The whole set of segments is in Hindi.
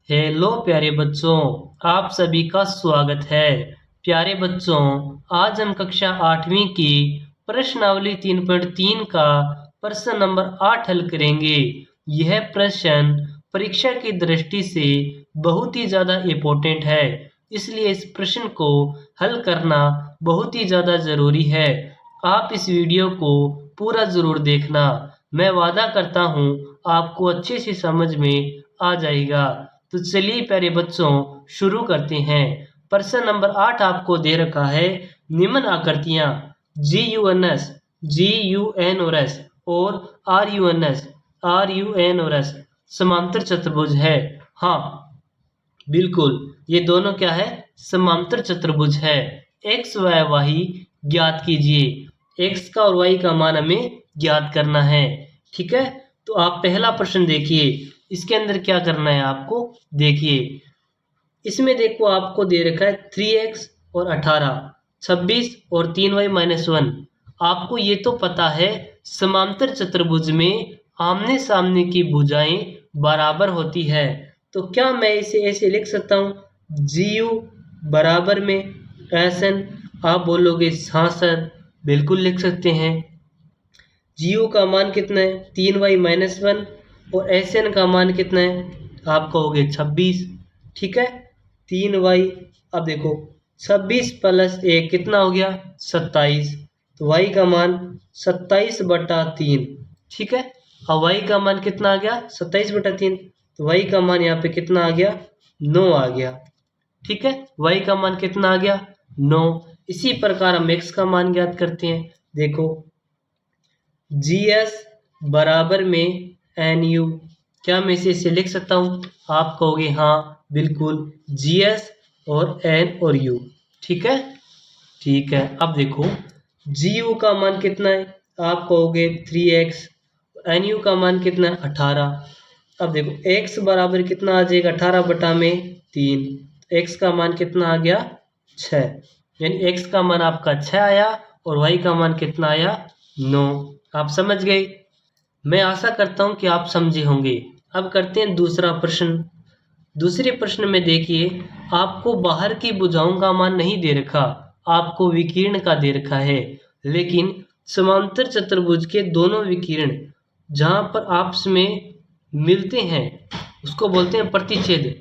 हेलो प्यारे बच्चों, आप सभी का स्वागत है। प्यारे बच्चों, आज हम कक्षा 8वीं की प्रश्नावली 3.3 का प्रश्न नंबर 8 हल करेंगे। यह प्रश्न परीक्षा की दृष्टि से बहुत ही ज़्यादा इम्पोर्टेंट है, इसलिए इस प्रश्न को हल करना बहुत ही ज़्यादा ज़रूरी है। आप इस वीडियो को पूरा ज़रूर देखना। मैं वादा करता हूँ आपको अच्छे से समझ में आ जाएगा। तो चलिए प्यारे बच्चों, शुरू करते हैं। प्रश्न नंबर 8 आपको दे रखा है। निम्न आकृतियां GUNS, GUN और S और RUN और S समांतर चतुर्भुज है। हाँ, बिल्कुल, ये दोनों क्या है? समांतर चतुर्भुज है। एक्स व वाई ज्ञात कीजिए। एक्स का और वाई का मान हमें ज्ञात करना है। ठीक है, तो आप पहला प्रश्न देखिए। इसके अंदर क्या करना है आपको? देखिए, इसमें देखो आपको दे रखा है 3x और 18, 26 और 3y-1। आपको ये तो पता है समांतर चतुर्भुज में आमने सामने की भुजाएं बराबर होती है। तो क्या मैं इसे ऐसे लिख सकता हूँ? GU बराबर में SN। आप बोलोगे हाँ सर, बिल्कुल लिख सकते हैं। GU का मान कितना है? 3y-1 और SN का मान कितना है? आप कहोगे 26। ठीक है, 3y। अब देखो 26 + 1 कितना हो गया? 27। तो y का मान 27/3। ठीक है, अब y का मान कितना आ गया? 27/3। तो y का मान यहाँ पे कितना आ गया? 9 आ गया। ठीक है, y का मान कितना आ गया? 9। इसी प्रकार हम x का मान ज्ञात करते हैं। देखो, GS बराबर में NU। क्या मैं इसे लिख सकता हूँ? आप कहोगे हाँ, बिल्कुल, GS और N और U। ठीक है, ठीक है। अब देखो, GU का मान कितना है? आप कहोगे 3x। NU का मान कितना है? 18। अब देखो, x बराबर कितना आ जाएगा? 18/3। x का मान कितना आ गया? 6। यानी x का मान आपका 6 आया और y का मान कितना आया? 9। आप समझ गए? मैं आशा करता हूँ कि आप समझे होंगे। अब करते हैं दूसरा प्रश्न। दूसरे प्रश्न में देखिए, आपको बाहर की भुजाओं का मान नहीं दे रखा, आपको विकीर्ण का दे रखा है। लेकिन समांतर चतुर्भुज के दोनों विकीर्ण जहाँ पर आपस में मिलते हैं उसको बोलते हैं प्रतिच्छेद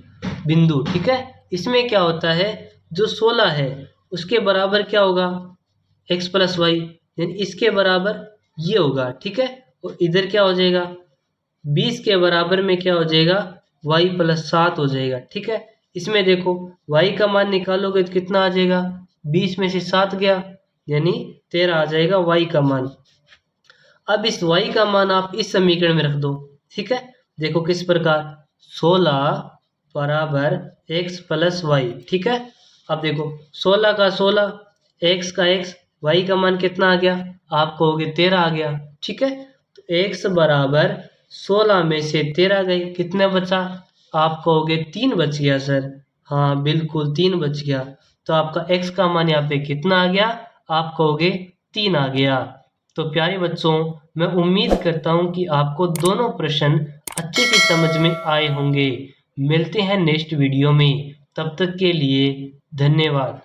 बिंदु। ठीक है, इसमें क्या होता है? जो 16 है उसके बराबर क्या होगा? x + y, यानी इसके बराबर ये होगा। ठीक है, और इधर क्या हो जाएगा? 20 के बराबर में क्या हो जाएगा? y + 7 हो जाएगा। ठीक है, इसमें देखो y का मान निकालोगे तो कितना आ जाएगा? 20 में से 7 गया, यानी 13 आ जाएगा y का मान। अब इस y का मान आप इस समीकरण में रख दो। ठीक है, देखो किस प्रकार? 16 बराबर x + y। ठीक है, अब देखो 16 का 16, x का x, y का मान कितना आ गया? आप कहोगे 13 आ गया। ठीक है, तो x बराबर 16 में से 13 गए, कितने बचा? आप कहोगे 3 बच गया सर। हाँ, बिल्कुल 3 बच गया। तो आपका x का मान यहाँ पे कितना आ गया? आप कहोगे 3 आ गया। तो प्यारे बच्चों, मैं उम्मीद करता हूँ कि आपको दोनों प्रश्न अच्छे से समझ में आए होंगे। मिलते हैं नेक्स्ट वीडियो में, तब तक के लिए धन्यवाद।